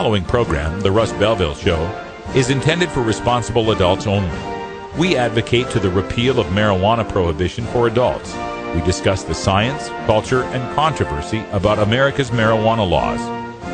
Following program, The Russ Belville Show, is intended for responsible adults only. We advocate to the repeal of marijuana prohibition for adults. We discuss the science, culture, and controversy about America's marijuana laws.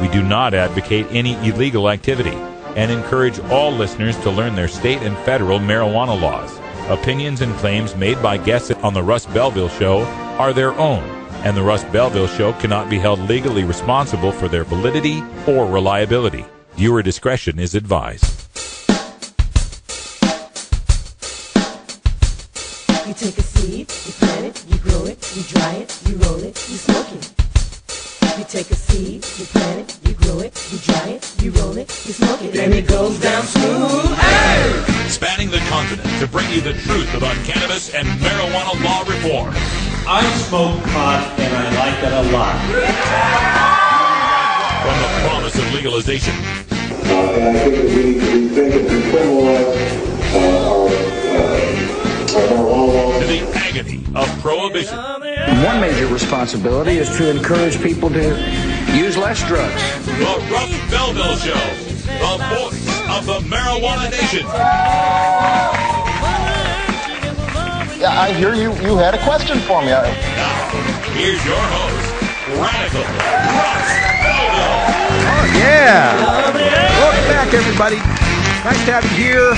We do not advocate any illegal activity and encourage all listeners to learn their state and federal marijuana laws. Opinions and claims made by guests on The Russ Belville Show are their own, and The Russ Belville Show cannot be held legally responsible for their validity or reliability. Viewer discretion is advised. You take a seed, you plant it, you grow it, you dry it, you roll it, you smoke it. You take a seed, you plant it, you grow it, you dry it, you roll it, you smoke it, and it goes down smooth. Hey! Spanning the continent to bring you the truth about cannabis and marijuana law reform. I smoke pot and I like it a lot. From the promise of legalization. And I think that we need to rethink and decriminalize our marijuana laws. To the agony of prohibition. One major responsibility is to encourage people to use less drugs. The Russ Belville Show, the voice of the marijuana nation. Yeah, I hear you had a question for me. Now, here's your host, Radical Russ Belville. Oh, yeah. Welcome back, everybody. Nice to have you here.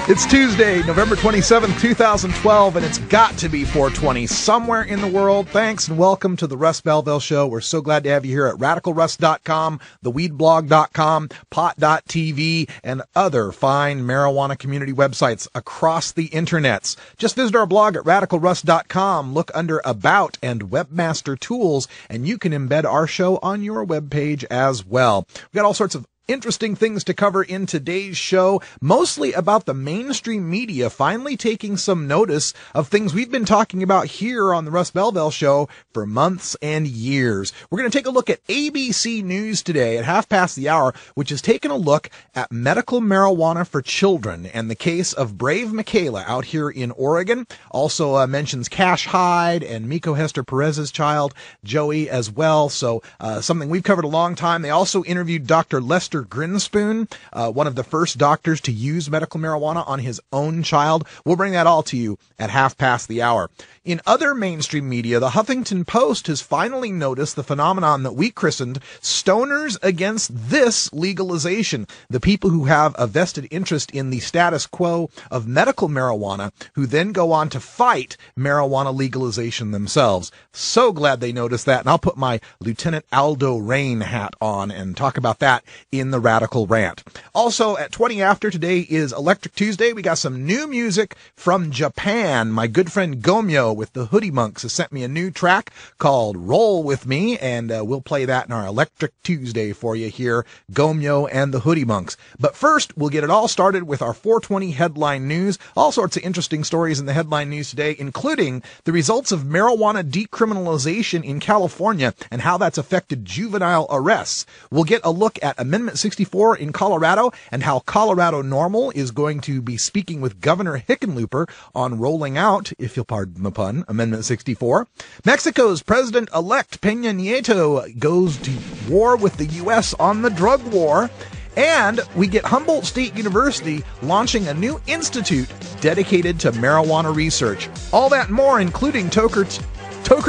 It's Tuesday, November 27th, 2012, and it's got to be 420 somewhere in the world. Thanks and welcome to the Russ Belville Show. We're so glad to have you here at RadicalRuss.com, theweedblog.com, pot.tv, and other fine marijuana community websites across the internets. Just visit our blog at RadicalRuss.com, look under About and Webmaster Tools, and you can embed our show on your webpage as well. We've got all sorts of interesting things to cover in today's show, mostly about the mainstream media finally taking some notice of things we've been talking about here on the Russ Belville Show for months and years. We're going to take a look at ABC News today at 6:30, which is taking a look at medical marijuana for children and the case of Brave Michaela out here in Oregon. Also mentions Cash Hyde and Miko Hester Perez's child, Joey, as well. So something we've covered a long time. They also interviewed Dr. Lester Grinspoon, one of the first doctors to use medical marijuana on his own child. We'll bring that all to you at 6:30. In other mainstream media, the Huffington Post has finally noticed the phenomenon that we christened stoners against this legalization. The people who have a vested interest in the status quo of medical marijuana, who then go on to fight marijuana legalization themselves. So glad they noticed that, and I'll put my Lieutenant Aldo Rain hat on and talk about that in the Radical Rant. Also, at 20 after, today is Electric Tuesday. We got some new music from Japan. My good friend Gomyo with the Hoodie Monks has sent me a new track called Roll With Me, and we'll play that in our Electric Tuesday for you here, Gomyo and the Hoodie Monks. But first, we'll get it all started with our 420 headline news. All sorts of interesting stories in the headline news today, including the results of marijuana decriminalization in California and how that's affected juvenile arrests. We'll get a look at Amendment 64 in Colorado and how Colorado Normal is going to be speaking with Governor Hickenlooper on rolling out, if you'll pardon the pun, Amendment 64. Mexico's President-elect Peña Nieto goes to war with the U.S. on the drug war. And we get Humboldt State University launching a new institute dedicated to marijuana research. All that and more, including Toker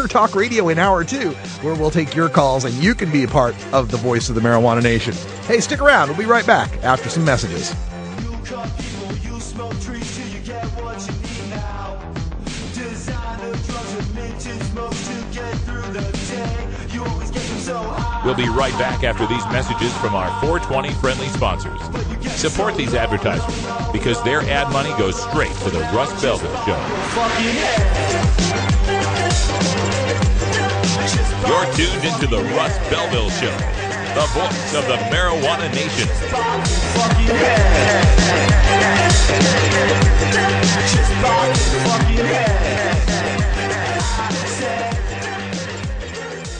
Talk Radio in Hour 2, where we'll take your calls and you can be a part of the voice of the marijuana nation. Hey, stick around. We'll be right back after some messages. We'll be right back after these messages from our 420 friendly sponsors. Support these advertisers because their ad money goes straight to the Russ Belville Show. You're tuned into the Russ Belville Show, the voice of the marijuana nation.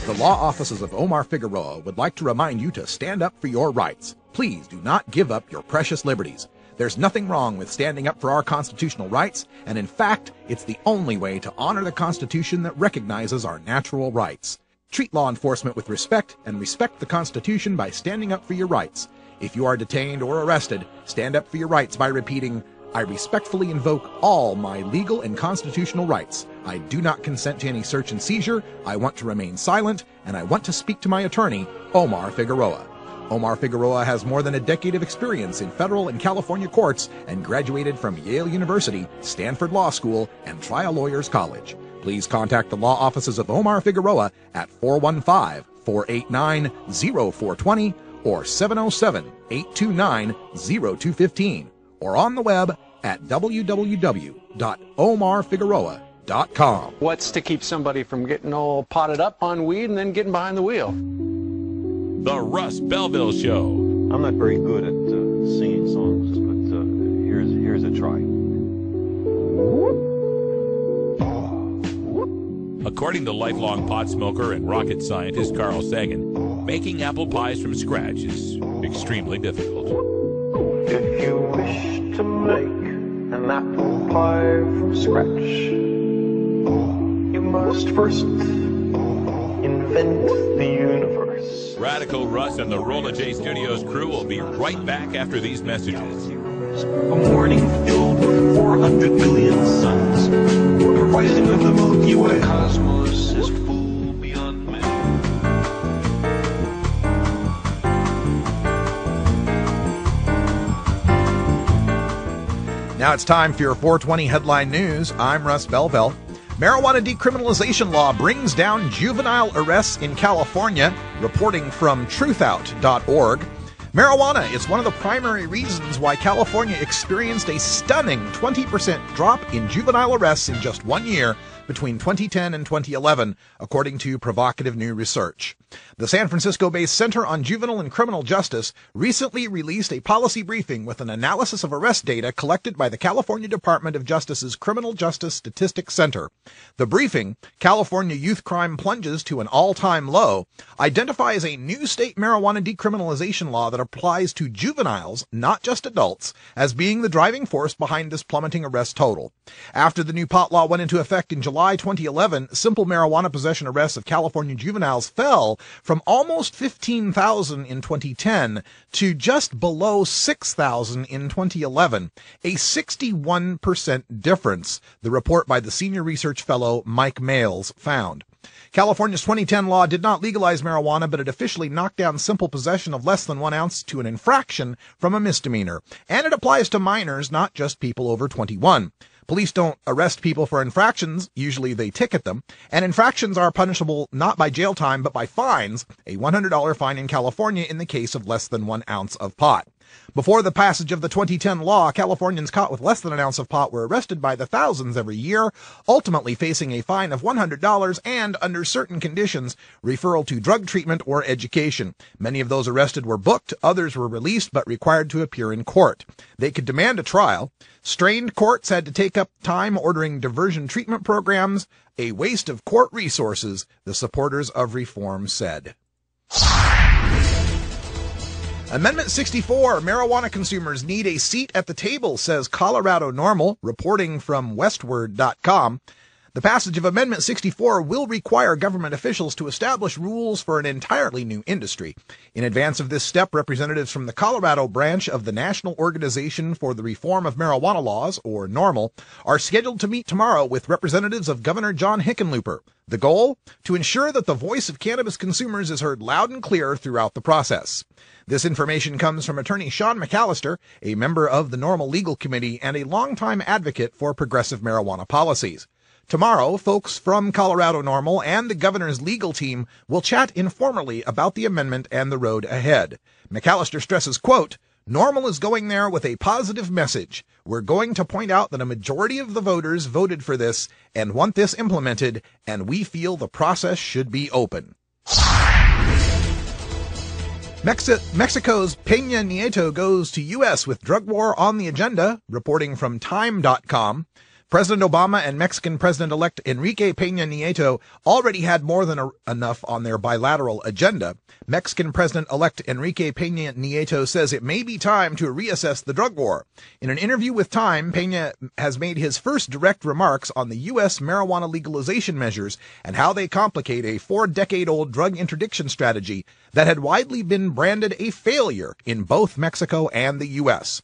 The law offices of Omar Figueroa would like to remind you to stand up for your rights. Please do not give up your precious liberties. There's nothing wrong with standing up for our constitutional rights, and in fact, it's the only way to honor the Constitution that recognizes our natural rights. Treat law enforcement with respect and respect the Constitution by standing up for your rights. If you are detained or arrested, stand up for your rights by repeating, I respectfully invoke all my legal and constitutional rights. I do not consent to any search and seizure. I want to remain silent, and I want to speak to my attorney, Omar Figueroa. Omar Figueroa has more than a decade of experience in federal and California courts and graduated from Yale University, Stanford Law School, and Trial Lawyers College. Please contact the law offices of Omar Figueroa at 415-489-0420 or 707-829-0215 or on the web at www.omarfigueroa.com. What's to keep somebody from getting all potted up on weed and then getting behind the wheel? The Russ Belville Show. I'm not very good at singing songs, but here's a try. According to lifelong pot smoker and rocket scientist Carl Sagan, making apple pies from scratch is extremely difficult. If you wish to make an apple pie from scratch, you must first invent the universe. Radical Russ and the Rolla J Studios crew will be right back after these messages. A morning filled with 400 billion suns, the rising of the Milky Way. The cosmos is full beyond measure. Now it's time for your 420 headline news. I'm Russ Belville. Marijuana decriminalization law brings down juvenile arrests in California, reporting from truthout.org. Marijuana is one of the primary reasons why California experienced a stunning 20% drop in juvenile arrests in just 1 year between 2010 and 2011, according to provocative new research. The San Francisco-based Center on Juvenile and Criminal Justice recently released a policy briefing with an analysis of arrest data collected by the California Department of Justice's Criminal Justice Statistics Center. The briefing, California Youth Crime Plunges to an All-Time Low, identifies a new state marijuana decriminalization law that applies to juveniles, not just adults, as being the driving force behind this plummeting arrest total. After the new pot law went into effect in July 2011, simple marijuana possession arrests of California juveniles fell from almost 15,000 in 2010 to just below 6,000 in 2011, a 61% difference, the report by the senior research fellow Mike Males found. California's 2010 law did not legalize marijuana, but it officially knocked down simple possession of less than 1 ounce to an infraction from a misdemeanor. And it applies to minors, not just people over 21. Police don't arrest people for infractions, usually they ticket them, and infractions are punishable not by jail time but by fines, a $100 fine in California in the case of less than 1 ounce of pot. Before the passage of the 2010 law, Californians caught with less than an ounce of pot were arrested by the thousands every year, ultimately facing a fine of $100 and, under certain conditions, referral to drug treatment or education. Many of those arrested were booked, others were released but required to appear in court. They could demand a trial. Strained courts had to take up time ordering diversion treatment programs, a waste of court resources, the supporters of reform said. Amendment 64, marijuana consumers need a seat at the table, says Colorado Normal, reporting from westward.com. The passage of Amendment 64 will require government officials to establish rules for an entirely new industry. In advance of this step, representatives from the Colorado branch of the National Organization for the Reform of Marijuana Laws, or NORML, are scheduled to meet tomorrow with representatives of Governor John Hickenlooper. The goal? To ensure that the voice of cannabis consumers is heard loud and clear throughout the process. This information comes from attorney Sean McAllister, a member of the NORML Legal Committee and a longtime advocate for progressive marijuana policies. Tomorrow, folks from Colorado NORML and the governor's legal team will chat informally about the amendment and the road ahead. McAllister stresses, quote, NORML is going there with a positive message. We're going to point out that a majority of the voters voted for this and want this implemented, and we feel the process should be open. Mexico's Peña Nieto goes to U.S. with drug war on the agenda, reporting from Time.com. President Obama and Mexican President-elect Enrique Peña Nieto already had more than enough on their bilateral agenda. Mexican President-elect Enrique Peña Nieto says it may be time to reassess the drug war. In an interview with Time, Peña has made his first direct remarks on the U.S. marijuana legalization measures and how they complicate a 4-decade-old drug interdiction strategy that had widely been branded a failure in both Mexico and the U.S.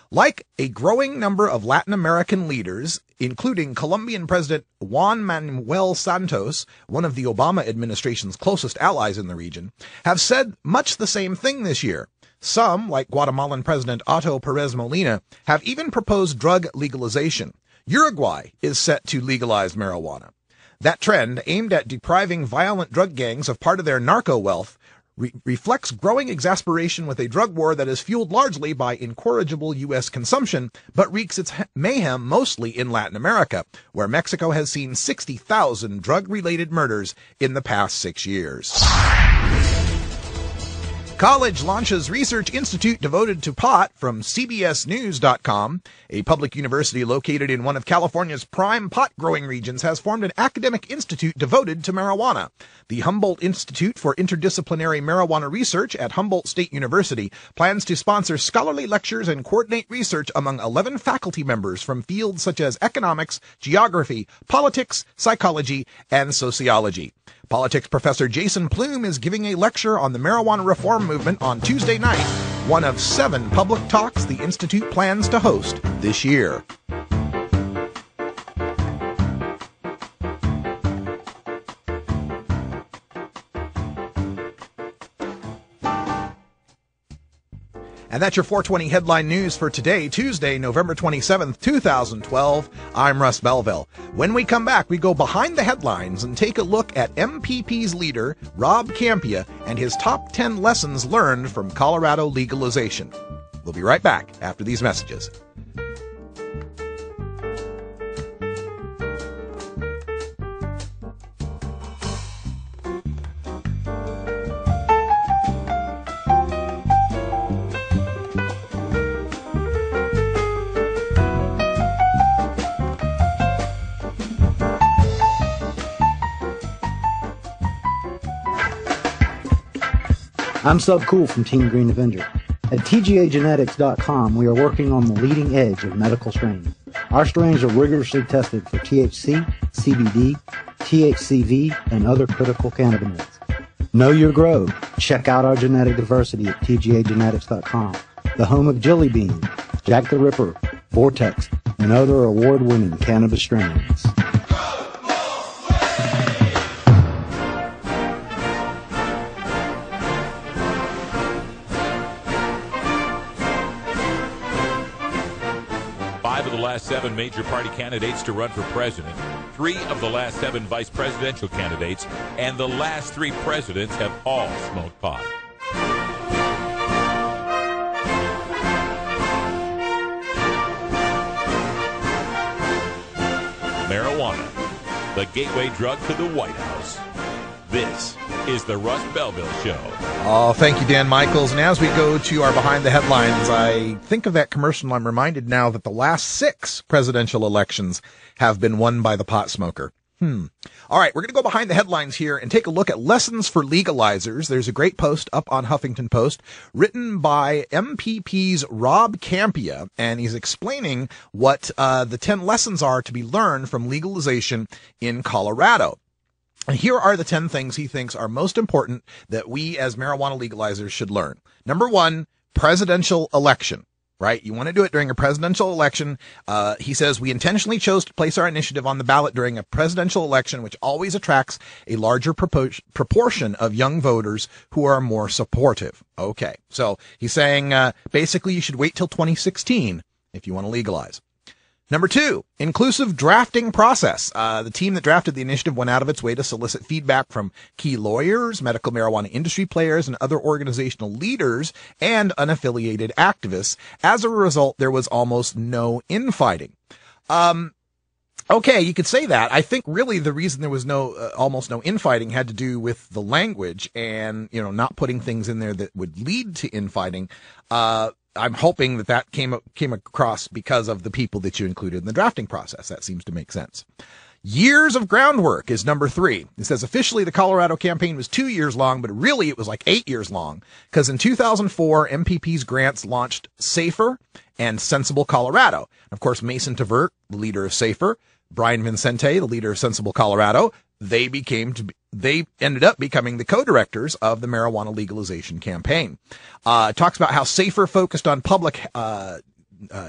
Like a growing number of Latin American leaders, including Colombian President Juan Manuel Santos, one of the Obama administration's closest allies in the region, have said much the same thing this year. Some, like Guatemalan President Otto Perez Molina, have even proposed drug legalization. Uruguay is set to legalize marijuana. That trend, aimed at depriving violent drug gangs of part of their narco wealth, reflects growing exasperation with a drug war that is fueled largely by incorrigible U.S. consumption, but wreaks its mayhem mostly in Latin America, where Mexico has seen 60,000 drug-related murders in the past 6 years. College launches research institute devoted to pot from CBSNews.com. A public university located in one of California's prime pot-growing regions has formed an academic institute devoted to marijuana. The Humboldt Institute for Interdisciplinary Marijuana Research at Humboldt State University plans to sponsor scholarly lectures and coordinate research among 11 faculty members from fields such as economics, geography, politics, psychology, and sociology. Politics professor Jason Plume is giving a lecture on the marijuana reform movement on Tuesday night, one of 7 public talks the Institute plans to host this year. And that's your 420 headline news for today, Tuesday, November 27th, 2012. I'm Russ Belville. When we come back, we go behind the headlines and take a look at MPP's leader, Rob Campia, and his top 10 lessons learned from Colorado legalization. We'll be right back after these messages. I'm Sub Cool from Team Green Avenger. At TGAgenetics.com, we are working on the leading edge of medical strains. Our strains are rigorously tested for THC, CBD, THCV, and other critical cannabinoids. Know your grow. Check out our genetic diversity at TGAgenetics.com, the home of Jelly Bean, Jack the Ripper, Vortex, and other award-winning cannabis strains. Last 7 major party candidates to run for president, 3 of the last 7 vice presidential candidates, and the last 3 presidents have all smoked pot. Marijuana, the gateway drug to the White House. This is the Russ Belville Show. Oh, thank you, Dan Michaels. And as we go to our Behind the Headlines, I think of that commercial. I'm reminded now that the last 6 presidential elections have been won by the pot smoker. All right, we're going to go behind the headlines here and take a look at lessons for legalizers. There's a great post up on Huffington Post written by MPP's Rob Campia, and he's explaining what the 10 lessons are to be learned from legalization in Colorado. And here are the 10 things he thinks are most important that we as marijuana legalizers should learn. Number 1, presidential election, right? You want to do it during a presidential election. He says, we intentionally chose to place our initiative on the ballot during a presidential election, which always attracts a larger proportion of young voters who are more supportive. Okay. So he's saying, basically you should wait till 2016 if you want to legalize. Number 2, inclusive drafting process. The team that drafted the initiative went out of its way to solicit feedback from key lawyers, medical marijuana industry players, and other organizational leaders and unaffiliated activists. As a result, there was almost no infighting. Okay, you could say that. I think really the reason there was almost no infighting had to do with the language and, not putting things in there that would lead to infighting. I'm hoping that came across because of the people that you included in the drafting process. That seems to make sense. Years of groundwork is number 3. It says officially the Colorado campaign was 2 years long, but really it was like 8 years long, because in 2004, MPP's grants launched SAFER and Sensible Colorado. Of course, Mason Tvert, the leader of SAFER, Brian Vincente, the leader of Sensible Colorado, they ended up becoming the co-directors of the marijuana legalization campaign. Talks about how SAFER focused on public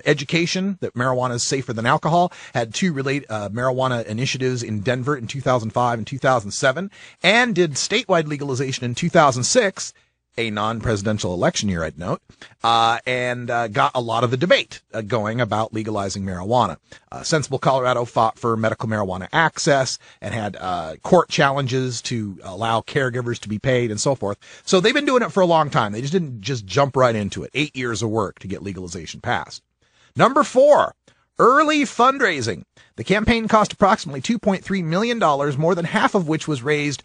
education, that marijuana is safer than alcohol, had 2 marijuana initiatives in Denver in 2005 and 2007, and did statewide legalization in 2006, a non-presidential election year, I'd note, and got a lot of the debate going about legalizing marijuana. Sensible Colorado fought for medical marijuana access and had court challenges to allow caregivers to be paid and so forth. So they've been doing it for a long time. They just didn't jump right into it. 8 years of work to get legalization passed. Number 4, early fundraising. The campaign cost approximately $2.3 million, more than half of which was raised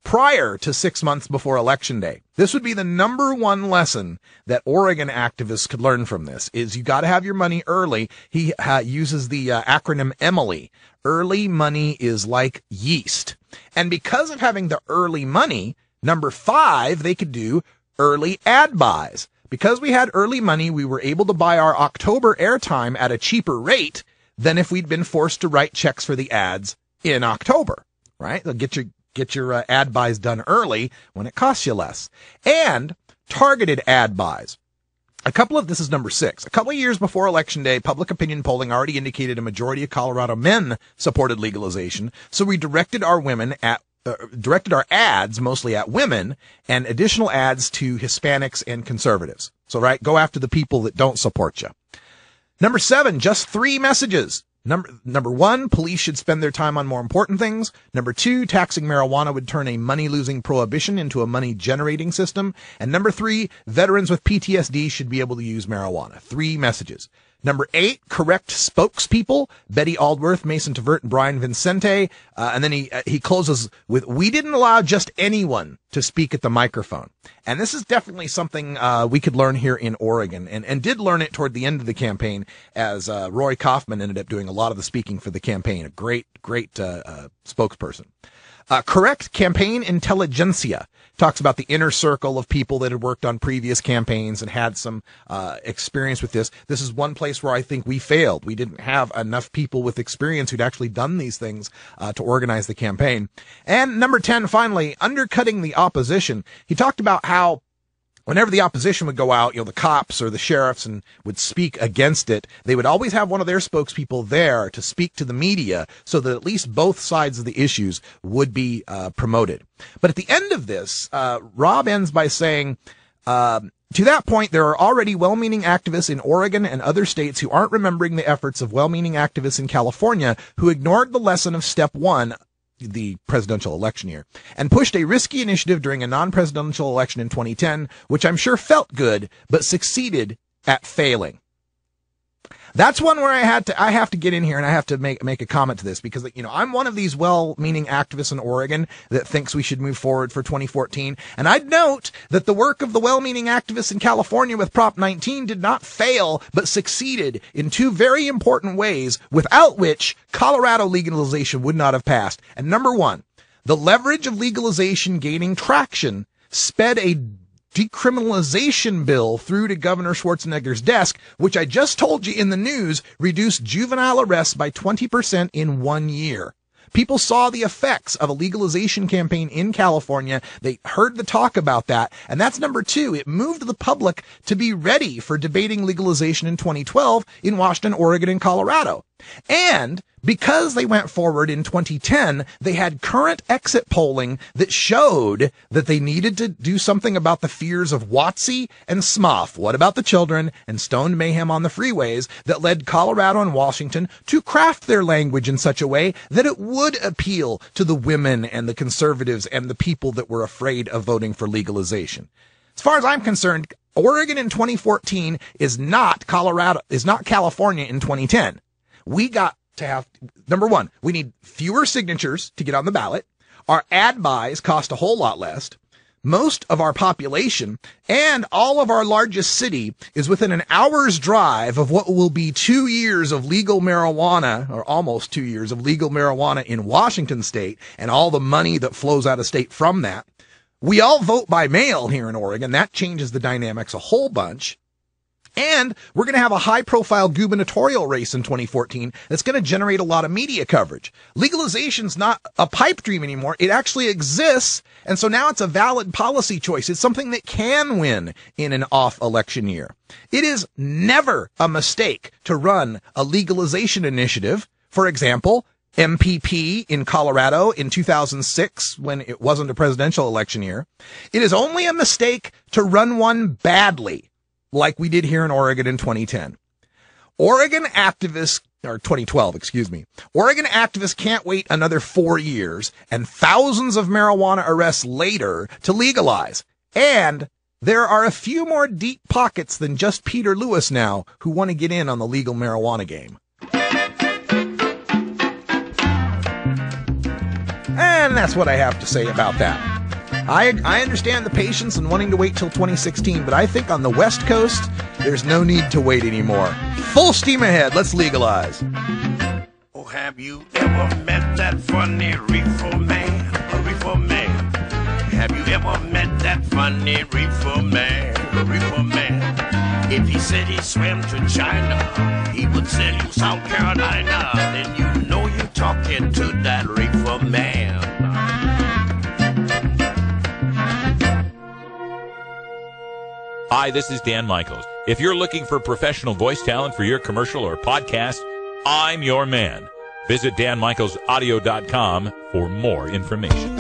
prior to 6 months before Election Day. This would be the number 1 lesson that Oregon activists could learn from this, is you got to have your money early. He uses the acronym EMILY. Early money is like yeast. And because of having the early money, number 5, they could do early ad buys. Because we had early money, we were able to buy our October airtime at a cheaper rate than if we'd been forced to write checks for the ads in October, right? They'll get your ad buys done early when it costs you less. And targeted ad buys. This is number 6. A couple of years before Election Day, public opinion polling already indicated a majority of Colorado men supported legalization. So we directed our ads mostly at women and additional ads to Hispanics and conservatives. So, right, go after the people that don't support you. Number 7, just 3 messages. Number 1, police should spend their time on more important things. Number 2, taxing marijuana would turn a money-losing prohibition into a money-generating system. And number 3, veterans with PTSD should be able to use marijuana. 3 messages. Number 8, correct spokespeople, Betty Aldworth, Mason Tvert, and Brian Vincente. And then he closes with, we didn't allow just anyone to speak at the microphone. And this is definitely something we could learn here in Oregon, and did learn it toward the end of the campaign, as Roy Kaufman ended up doing a lot of the speaking for the campaign, a great spokesperson. Correct campaign intelligentsia. Talks about the inner circle of people that had worked on previous campaigns and had some experience with this. This is one place where I think we failed. We didn't have enough people with experience who'd actually done these things to organize the campaign. And number 10, finally, undercutting the opposition. He talked about how whenever the opposition would go out, the cops or the sheriffs and would speak against it, they would always have one of their spokespeople there to speak to the media so that at least both sides of the issues would be promoted. But at the end of this, Rob ends by saying, to that point, there are already well-meaning activists in Oregon and other states who aren't remembering the efforts of well-meaning activists in California who ignored the lesson of step 1, the presidential election year, and pushed a risky initiative during a non-presidential election in 2010, which I'm sure felt good, but succeeded at failing. That's one where I have to get in here and I have to make a comment to this, because, I'm one of these well-meaning activists in Oregon that thinks we should move forward for 2014. And I'd note that the work of the well-meaning activists in California with Prop 19 did not fail, but succeeded in 2 very important ways, without which Colorado legalization would not have passed. And number 1, the leverage of legalization gaining traction sped a decriminalization bill through to Governor Schwarzenegger's desk, which I just told you in the news reduced juvenile arrests by 20% in 1 year. People saw the effects of a legalization campaign in California. They heard the talk about that. And that's number 2. It moved the public to be ready for debating legalization in 2012 in Washington, Oregon, and Colorado. And because they went forward in 2010, they had current exit polling that showed that they needed to do something about the fears of WOTC and SMOF. What about the children and stoned mayhem on the freeways that led Colorado and Washington to craft their language in such a way that it would appeal to the women and the conservatives and the people that were afraid of voting for legalization. As far as I'm concerned, Oregon in 2014 is not California in 2010. We got to have, number 1, we need fewer signatures to get on the ballot. Our ad buys cost a whole lot less. most of our population and all of our largest city is within an hour's drive of what will be 2 years of legal marijuana, or almost 2 years of legal marijuana in Washington state, and all the money that flows out of state from that. We all vote by mail here in Oregon. That changes the dynamics a whole bunch. And we're going to have a high-profile gubernatorial race in 2014 that's going to generate a lot of media coverage. Legalization's not a pipe dream anymore. It actually exists, and so now it's a valid policy choice. It's something that can win in an off-election year. It is never a mistake to run a legalization initiative. For example, MPP in Colorado in 2006 when it wasn't a presidential election year. It is only a mistake to run one badly, like we did here in Oregon in 2010. Oregon activists, or 2012, excuse me. Oregon activists can't wait another 4 years and thousands of marijuana arrests later to legalize. And there are a few more deep pockets than just Peter Lewis now who want to get in on the legal marijuana game. And that's what I have to say about that. I understand the patience and wanting to wait till 2016, but I think on the West Coast, there's no need to wait anymore. Full steam ahead. Let's legalize. Oh, have you ever met that funny reefer man? A reefer man. Have you ever met that funny reefer man? A reefer man. If he said he swam to China, he would sell you South Carolina. Then you know you're talking to that reefer man. Hi, this is Dan Michaels. If you're looking for professional voice talent for your commercial or podcast, I'm your man. Visit danmichaelsaudio.com for more information.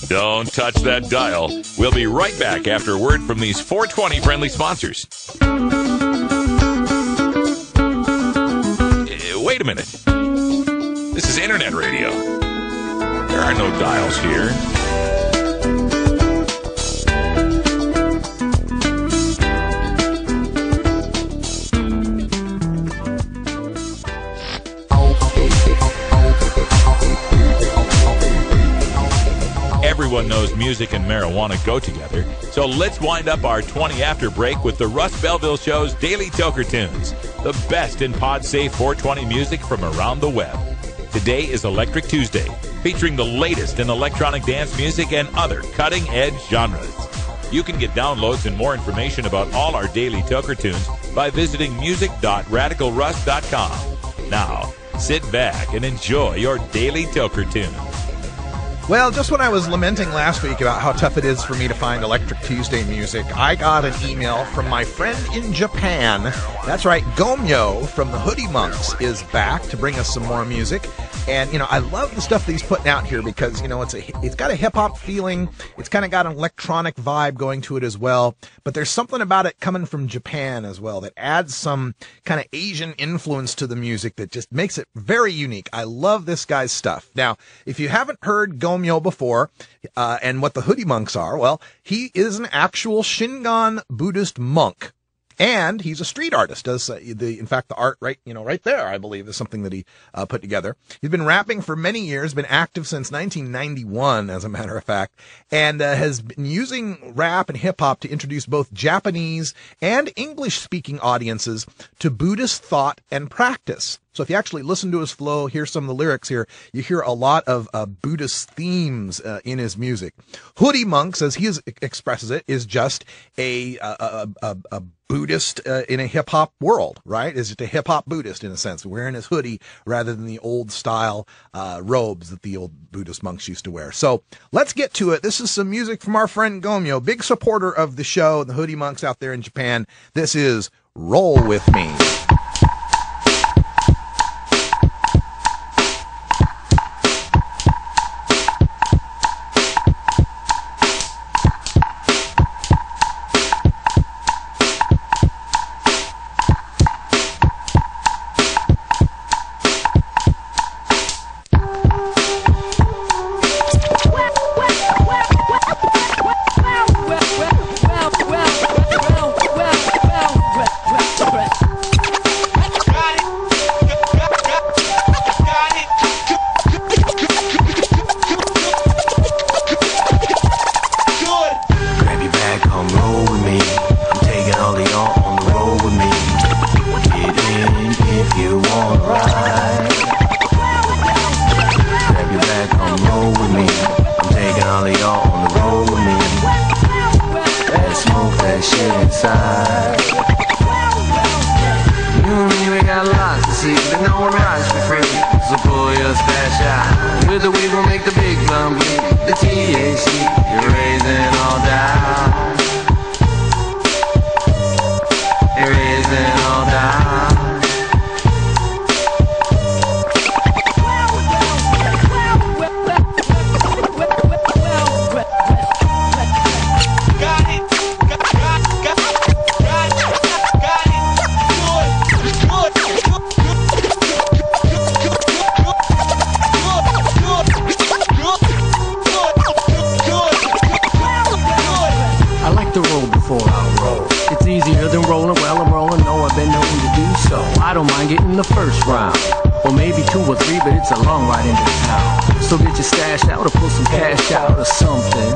Don't touch that dial. We'll be right back after a word from these 420 friendly sponsors. Wait a minute. This is internet radio. There are no dials here. Everyone knows music and marijuana go together, so let's wind up our 20 after break with the Russ Belville Show's Daily Toker Tunes, the best in pod-safe 420 music from around the web. Today is Electric Tuesday, featuring the latest in electronic dance music and other cutting-edge genres. You can get downloads and more information about all our Daily Toker Tunes by visiting music.radicalruss.com. Now, sit back and enjoy your Daily Toker Tunes. Well, just when I was lamenting last week about how tough it is for me to find Electric Tuesday music, I got an email from my friend in Japan. That's right, Gomyo from the Hoodie Monks is back to bring us some more music. And, I love the stuff that he's putting out here because, it's got a hip-hop feeling. It's kind of got an electronic vibe going to it as well. But there's something about it coming from Japan as well that adds some kind of Asian influence to the music that just makes it very unique. I love this guy's stuff. Now, if you haven't heard Gomyo before, and what the Hoodie Monks are, well, he is an actual Shingon Buddhist monk. And he's a street artist. In fact, the art right there, I believe, is something that he put together. He's been rapping for many years, been active since 1991, as a matter of fact, and has been using rap and hip hop to introduce both Japanese and English-speaking audiences to Buddhist thought and practice. So if you actually listen to his flow, hear some of the lyrics here, you hear a lot of Buddhist themes in his music. Hoodie Monks, as he expresses it, is just a Buddhist in a hip-hop world, right? Is it a hip-hop Buddhist in a sense, wearing his hoodie rather than the old-style robes that the old Buddhist monks used to wear. So let's get to it. This is some music from our friend Gomyo, big supporter of the show, the Hoodie Monks out there in Japan. This is Roll With Me. inside. You and me, we got lots to see, but no one rides for free. So pull your stash out. With the weed, we'll make the big plum bleed. The THC, you're raising all down. You're raising all down. Than rolling, well I'm rolling, no I've been known to do so. I don't mind getting the first round, or maybe 2 or 3, but it's a long ride into town. So get your stash out or pull some cash out or something.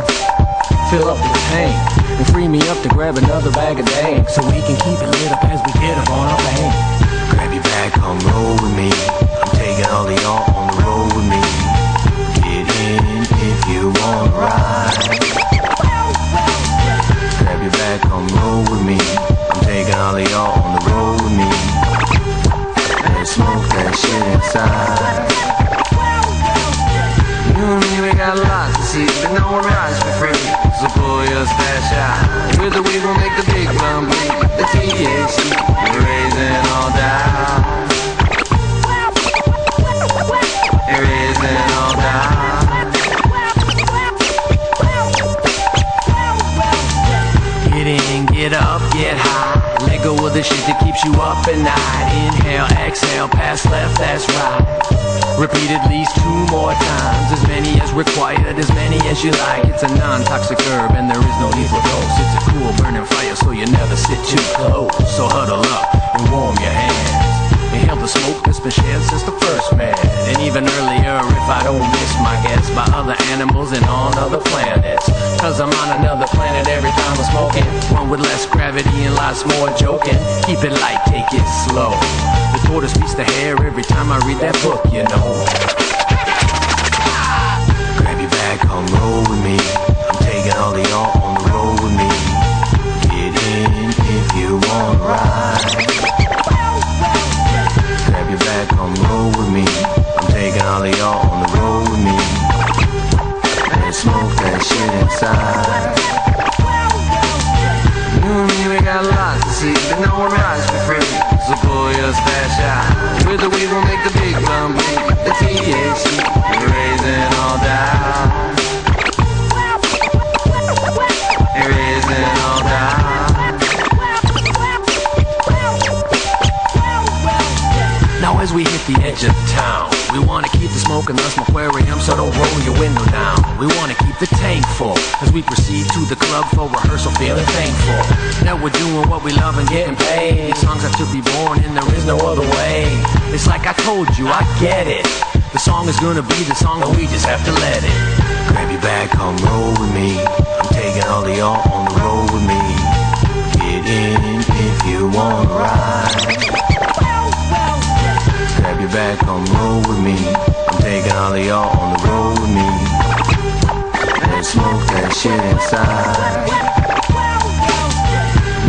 Fill up the tank and free me up to grab another bag of dank, so we can keep it lit up as we get up on our bank. Grab your bag, come roll with me. I'm taking all of y'all on the road with me. Get in if you wanna ride. Grab your bag, come roll with me. Taking all of y'all on the road with me. And smoke that shit inside. You and me, we got lots to see, but no one rides for free. So pull your stash out. With the weed, we'll make the big plum bleed. The THC, you're raising all down. You're raising all down. Get in, get up, get high. Let go of the shit that keeps you up at night. Inhale, exhale, pass left, that's right. Repeat at least 2 more times. As many as required, as many as you like. It's a non-toxic herb and there is no lethal dose. It's a cool burning fire so you never sit too close. So huddle up and warm your hands. Inhale the smoke that's been shared since the first man. And even earlier if I don't miss my guess, by other animals and on other planets. Cause I'm on another planet every time I'm smoking. One with less gravity and lots more joking. Keep it light, take it slow. The tortoise beats the hare every time I read that book, you know. Grab your bag, come roll with me. I'm taking all of y'all on the road with me. Get in if you wanna ride. Grab your bag, come roll with me. I'm taking all of y'all on the road with me. And smoke that shit inside. You and me, we got lots to see, but no one rides for free. So pull your stash out. With the weed, we'll make the big plum bleed. The THC, you're raising all down. You're raising all down. Now as we hit the edge of town, we want to keep the smoke in the aquarium, so don't roll your window down. We want to keep the tank full as we proceed to the club for rehearsal, feeling thankful that we're doing what we love and getting paid. Songs have to be born and there is no other way. It's like I told you, I get it. The song is gonna be the song and we just have to let it. Grab your bag, come roll with me. I'm taking all of y'all on the road with me. Get in if you wanna ride. Grab your bag, come roll with me. I'm taking all of y'all on the road with me. And smoke that shit inside.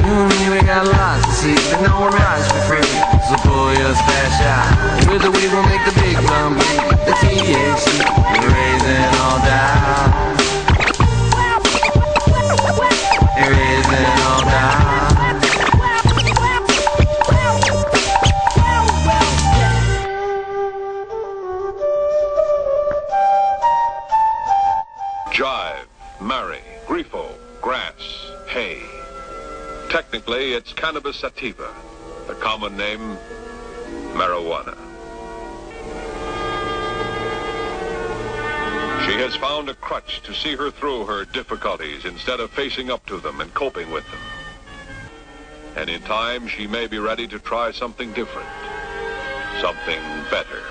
You and me, we got lots to see, but no one rides for free. So pull your stash out. With the weed, we'll make the big plum bleed. The THC, you're raising all down. You're raising all down. Jive, Mary, Grifo, grass, hay. Technically, it's cannabis sativa, the common name, marijuana. She has found a crutch to see her through her difficulties instead of facing up to them and coping with them. And in time, she may be ready to try something different, something better.